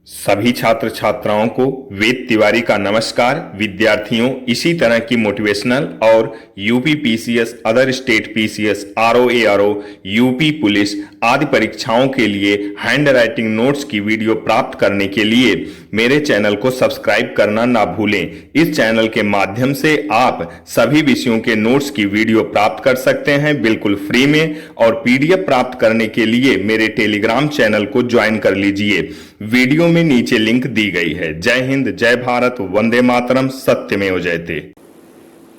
सभी छात्र छात्राओं को वेद तिवारी का नमस्कार। विद्यार्थियों, इसी तरह की मोटिवेशनल और UP PCS, other state PCS, RO ARO, UP police आदि परीक्षाओं के लिए हैंड राइटिंग नोट्स की वीडियो प्राप्त करने के लिए मेरे चैनल को सब्सक्राइब करना ना भूलें। इस चैनल के माध्यम से आप सभी विषयों के नोट्स की वीडियो प्राप्त कर सकते हैं बिल्कुल फ्री में, और पीडीएफ प्राप्त करने के लिए मेरे टेलीग्राम चैनल को ज्वाइन कर लीजिए। वीडियो में नीचे लिंक दी गई है। जय हिंद, जय भारत, वंदे मातरम, सत्यमेव जयते।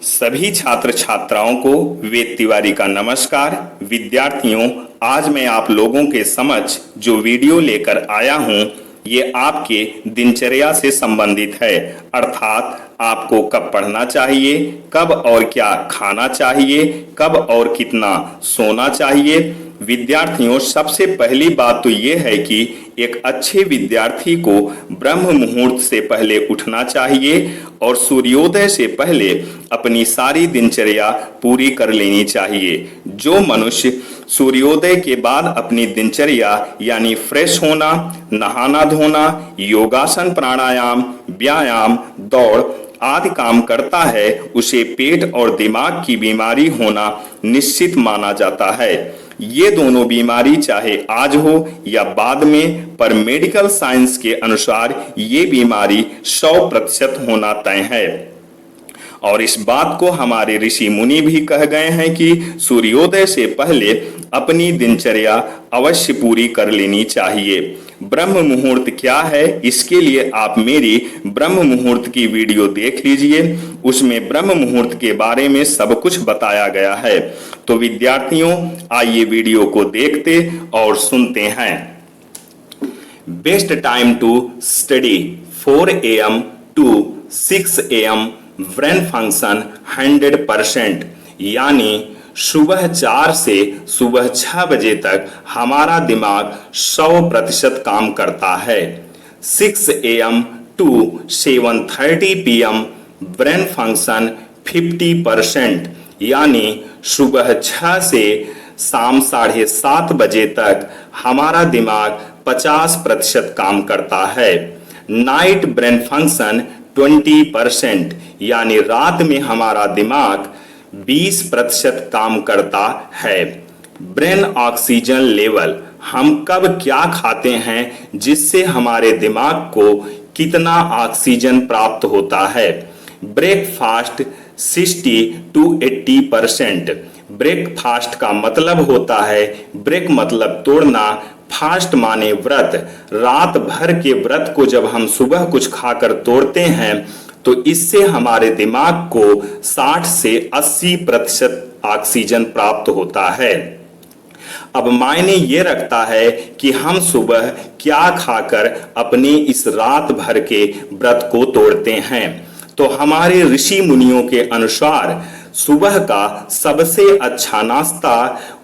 सभी छात्र छात्राओं को वेद तिवारी का नमस्कार। विद्यार्थियों, आज मैं आप लोगों के समक्ष जो वीडियो लेकर आया हूं, ये आपके दिनचर्या से संबंधित है। अर्थात आपको कब पढ़ना चाहिए, कब और क्या खाना चाहिए, कब और कितना सोना चाहिए। विद्यार्थियों, सबसे पहली बात तो ये है कि एक अच्छे विद्यार्थी को ब्रह्म मुहूर्त से पहले उठना चाहिए और सूर्योदय से पहले अपनी सारी दिनचर्या पूरी कर लेनी चाहिए। जो मनुष्य सूर्योदय के बाद अपनी दिनचर्या यानी फ्रेश होना, नहाना धोना, योगासन, प्राणायाम, व्यायाम, दौड़ आदि काम करता है, उसे पेट और दिमाग की बीमारी होना निश्चित माना जाता है। ये दोनों बीमारी चाहे आज हो या बाद में, पर मेडिकल साइंस के अनुसार ये बीमारी 100% होना तय है। और इस बात को हमारे ऋषि मुनि भी कह गए हैं कि सूर्योदय से पहले अपनी दिनचर्या अवश्य पूरी कर लेनी चाहिए। ब्रह्म मुहूर्त क्या है, इसके लिए आप मेरी ब्रह्म मुहूर्त की वीडियो देख लीजिए। उसमें ब्रह्म मुहूर्त के बारे में सब कुछ बताया गया है। तो विद्यार्थियों, आइए वीडियो को देखते और सुनते हैं। Best time to study 4 AM to 6 AM brain function 100%, यानी सुबह 4 से सुबह 6 बजे तक हमारा दिमाग 100% काम करता है। 6 AM to 7:30 PM brain function 50%, यानी सुबह 6 से शाम 7:30 बजे तक हमारा दिमाग 50% काम करता है। नाइट ब्रेन फंक्शन 20%, यानी रात में हमारा दिमाग 20% काम करता है। ब्रेन ऑक्सीजन लेवल, हम कब क्या खाते हैं जिससे हमारे दिमाग को कितना ऑक्सीजन प्राप्त होता है। Breakfast 60 to 80%। ब्रेकफास्ट का मतलब होता है, ब्रेक मतलब तोड़ना, फास्ट माने व्रत। रात भर के व्रत को जब हम सुबह कुछ खाकर तोड़ते हैं तो इससे हमारे दिमाग को 60 से 80% ऑक्सीजन प्राप्त होता है। अब मायने ये रखता है कि हम सुबह क्या खाकर अपने इस रात भर के व्रत को तोड़ते हैं। तो हमारे ऋषि मुनियों के अनुसार सुबह का सबसे अच्छा नाश्ता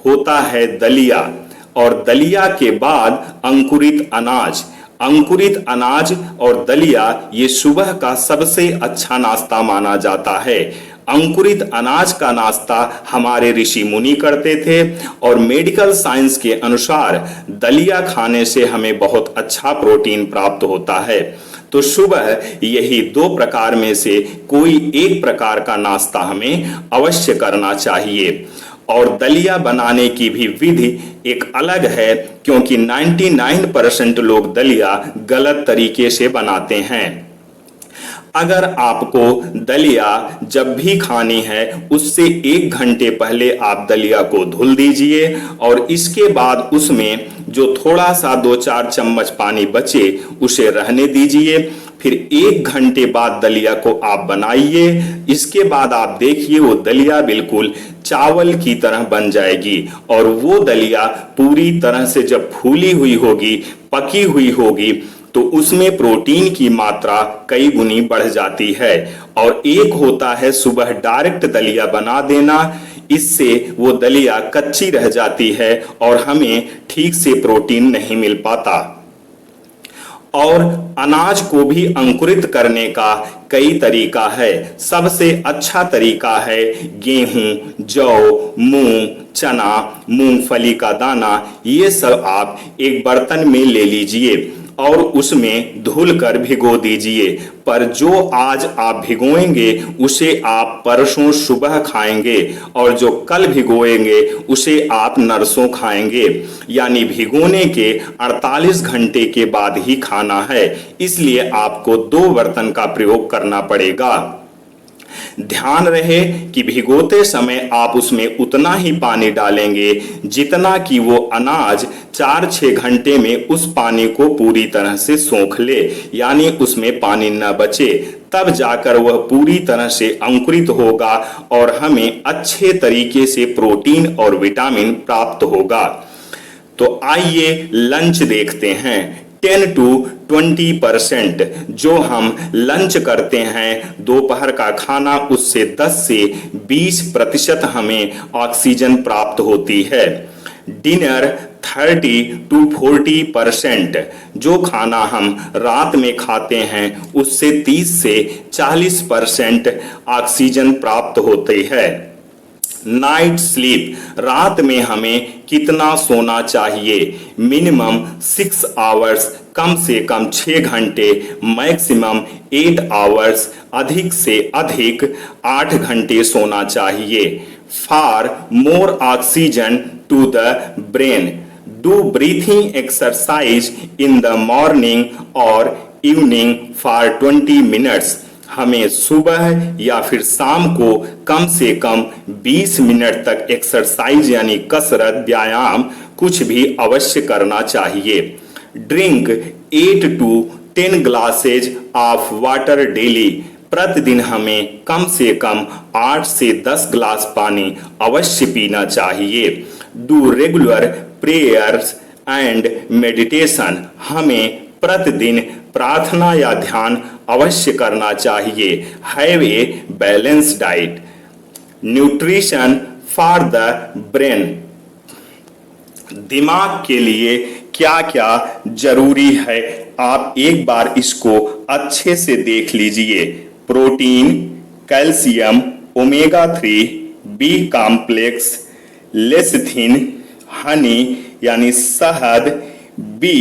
होता है दलिया, और दलिया के बाद अंकुरित अनाज। अंकुरित अनाज और दलिया ये सुबह का सबसे अच्छा नाश्ता माना जाता है। अंकुरित अनाज का नाश्ता हमारे ऋषि मुनि करते थे, और मेडिकल साइंस के अनुसार दलिया खाने से हमें बहुत अच्छा प्रोटीन प्राप्त होता है। तो सुबह यही 2 प्रकार में से कोई एक प्रकार का नाश्ता हमें अवश्य करना चाहिए। और दलिया बनाने की भी विधि एक अलग है, क्योंकि 99% लोग दलिया गलत तरीके से बनाते हैं। अगर आपको दलिया जब भी खानी है, उससे 1 घंटे पहले आप दलिया को धुल दीजिए, और इसके बाद उसमें जो थोड़ा सा 2-4 चम्मच पानी बचे उसे रहने दीजिए। फिर 1 घंटे बाद दलिया को आप बनाइए। इसके बाद आप देखिए वो दलिया बिल्कुल चावल की तरह बन जाएगी, और वो दलिया पूरी तरह से जब फूली हुई होगी, पकी हुई होगी, तो उसमें प्रोटीन की मात्रा कई गुनी बढ़ जाती है। और एक होता है सुबह डायरेक्ट दलिया बना देना, इससे वो दलिया कच्ची रह जाती है और हमें ठीक से प्रोटीन नहीं मिल पाता। और अनाज को भी अंकुरित करने का कई तरीका है। सबसे अच्छा तरीका है गेहूं, जौ, मूंग, चना, मूंगफली का दाना, ये सब आप एक बर्तन में ले लीजिए और उसमें धुलकर भिगो दीजिए। पर जो आज आप भिगोएंगे उसे आप परसों सुबह खाएंगे और जो कल भिगोएंगे उसे आप नरसों खाएंगे। यानी भिगोने के 48 घंटे के बाद ही खाना है। इसलिए आपको 2 बर्तन का प्रयोग करना पड़ेगा। ध्यान रहे कि भिगोते समय आप उसमें उतना ही पानी डालेंगे जितना कि वो अनाज 4-6 घंटे में उस पानी को पूरी तरह से सोख ले, यानी उसमें पानी न बचे। तब जाकर वह पूरी तरह से अंकुरित होगा और हमें अच्छे तरीके से प्रोटीन और विटामिन प्राप्त होगा। तो आइए लंच देखते हैं। 10 to 20% जो हम लंच करते हैं, दोपहर का खाना, उससे 10 से 20% हमें ऑक्सीजन प्राप्त होती है। डिनर 30 to 40% जो खाना हम रात में खाते हैं उससे 30 से 40% ऑक्सीजन प्राप्त होती है। नाइट स्लीप, रात में हमें कितना सोना चाहिए? मिनिमम 6 आवर्स, कम से कम 6 घंटे, मैक्सिमम 8 आवर्स, अधिक से अधिक 8 घंटे सोना चाहिए। For more oxygen to the brain, do breathing exercise in the morning और इवनिंग फॉर 20 मिनट्स। हमें सुबह या फिर शाम को कम से कम 20 मिनट तक एक्सरसाइज यानी कसरत, व्यायाम कुछ भी अवश्य करना चाहिए। Drink 8 to 10 glasses of water daily, प्रतिदिन हमें कम से कम 8 से 10 ग्लास पानी अवश्य पीना चाहिए। Do regular prayers and meditation, हमें प्रतिदिन प्रार्थना या ध्यान अवश्य करना चाहिए। Have a balance diet. Nutrition for the brain, दिमाग के लिए क्या क्या जरूरी है आप एक बार इसको अच्छे से देख लीजिए। Protein, calcium, omega 3, B complex, lecithin, honey यानी शहद, बी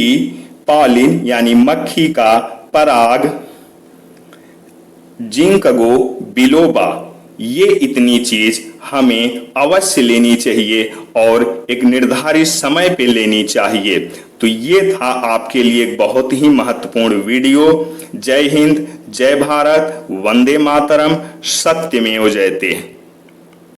पॉलिन यानी मक्खी का पराग, जिंकगो बिलोबा, ये इतनी चीज हमें अवश्य लेनी चाहिए और एक निर्धारित समय पे लेनी चाहिए। तो ये था आपके लिए एक बहुत ही महत्वपूर्ण वीडियो। जय हिंद, जय भारत, वंदे मातरम, सत्यमेव जयते।